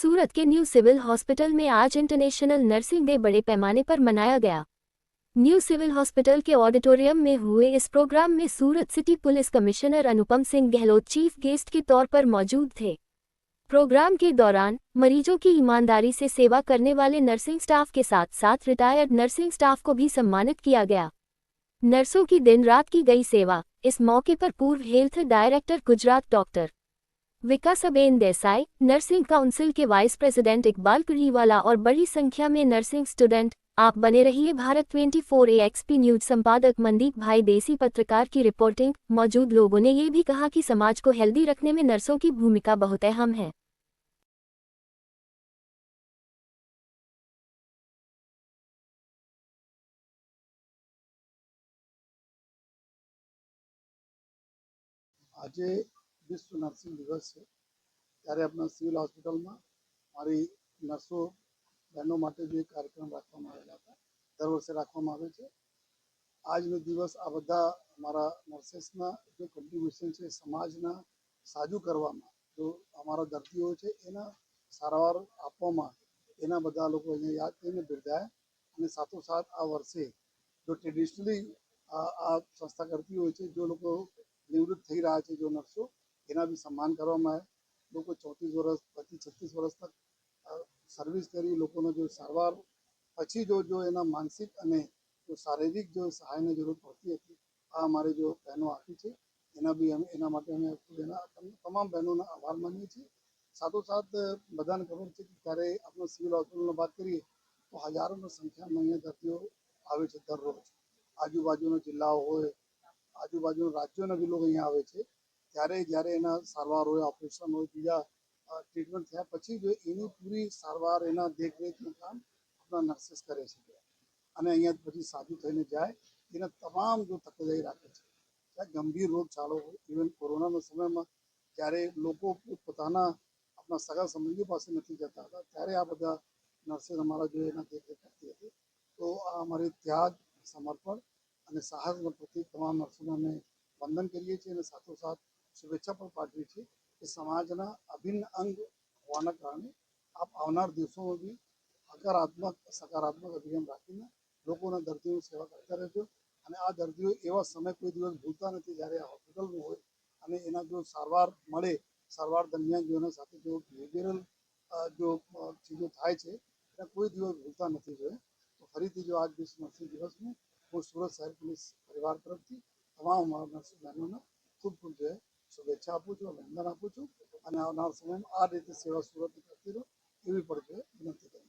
सूरत के new civil hospital में आज इंटरनेशनल नर्सिंग डे बड़े पैमाने पर मनाया गया। न्यू सिविल हॉस्पिटल के ऑडिटोरियम में हुए इस प्रोग्राम में सूरत city police commissioner Anupam Singh Gehlot chief guest के तौर पर मौजूद थे। प्रोग्राम के दौरान मरीजों की ईमानदारी से सेवा करने वाले नर्सिंग स्टाफ के साथ साथ रिटायर्ड नर्सिंग स्टाफ को भी सम्मानित किया गया। नर्सों की दिन रात की गई सेवा। इस मौके पर पूर्व health director Gujarat doctor Vikasben Desai, nursing council के वाइस प्रेसिडेंट इकबाल कुरीवाला और बड़ी संख्या में नर्सिंग स्टूडेंट। आप बने रहिए भारत 24 AXP न्यूज संपादक मनदीप भाई देसी पत्रकार की रिपोर्टिंग। मौजूद लोगों ने ये भी कहा कि समाज को हेल्दी रखने में नर्सों की भूमिका बहुत अहम है। आज विश्व नर्सिंग दिवस है ત્યારે આપણા સિવિલ હોસ્પિટલમાં મારી નર્સો બહેનો માટે જે કાર્યક્રમ રાખવામાં આવેલા હતા દર વર્ષે રાખવામાં આવે છે। આજનો દિવસ આ બધા અમારા નર્सेसના જે કોન્ટ્રીબ્યુશન છે સમાજના સાજુ કરવામાં, જો અમારા દર્દીઓ છે એના સારવાર આપવામાં એના બધા લોકો અહીંયા યાદ કરીને બિરદાયા। અને સાથોસાથ આ વર્ષે जो ट्रेडिशनली આ સંસ્થા કરતી હોય છે, जो લોકો નિવૃત્ત થઈ રહ્યા છે, जो નર્સો એના બી સન્માન કરવામાં આવે। લોકો 34 વર્ષ પછી 36 વર્ષ તક સર્વિસ કરી લોકોને જો સારવાર પછી જો એના માનસિક અને जो शारीरिक जो सहायની જરૂર પડતી હતી આ અમારી जो બહેનો આપી છે એના બી અમે એના માટે અમે તમામ બહેનોનો આભાર માનીએ છીએ। સાથોસાથ બધાને ખબર છે કે ત્યારે આપણે સિવિલ હોસ્પિટલની વાત કરીએ તો હજારોની સંખ્યામાં અહીંયા દર્દીઓ આવે છે દરરોજ। આજુબાજુના જિલ્લાઓ હોય, આજુબાજુના રાજ્યોના બી લોકો અહીંયા આવે છે। ત્યારે જ્યારે એના સારવાર હોય, ઓપરેશન હોય, બીજા ટ્રીટમેન્ટ થયા પછી જો એની પૂરી સારવાર એના દેખરેખનું કામ આપણા નર્સિસ કરે છે અને અહીંયા પછી સાજુ થઈને જાય એના તમામ જો તકેદારી રાખે છે। ત્યાં ગંભીર રોગચાળો હોય, ઇવન કોરોનાના સમયમાં જ્યારે લોકો પોતાના આપણા સગા સંબંધીઓ પાસે નથી જતા હતા ત્યારે આ બધા નર્સિસ અમારા જો એના દેખરેખ કરતી હતી। તો આ અમારી ત્યાગ, સમર્પણ અને સાહસના પ્રતિ તમામ નર્સોને અમે વંદન કરીએ છીએ અને સાથોસાથ શુભેચ્છા પણ પાઠવીએ છીએ કે સમાજના અભિન્ન અંગ હોવાના કારણે આપ આવનાર દિવસોમાં બી હકારાત્મક સકારાત્મક અભિગમ રાખીને લોકોના દર્દીઓની સેવા કરતા રહેજો। અને આ દર્દીઓ એવા સમય કોઈ દિવસ ભૂલતા નથી જ્યારે આ હોસ્પિટલમાં હોય અને એના જો સારવાર મળે, સારવાર દરમિયાન જો એના સાથે જો બિહેવિયરલ જો ચીજો થાય છે એને કોઈ દિવસ ભૂલતા નથી જોઈએ। તો ફરીથી જો આજ વિશ્વ નર્સિંગ દિવસમાં હું સુરત શહેર પોલીસ પરિવાર તરફથી તમામ અમારા નર્સિંગ બહેનોને ખૂબ ખૂબ શુભેચ્છા આપું છું, અભિનંદન આપું છું અને આવનાર સમયમાં આ રીતે સેવા સુરત કરતી રહો એવી પણ વિનંતી કરું।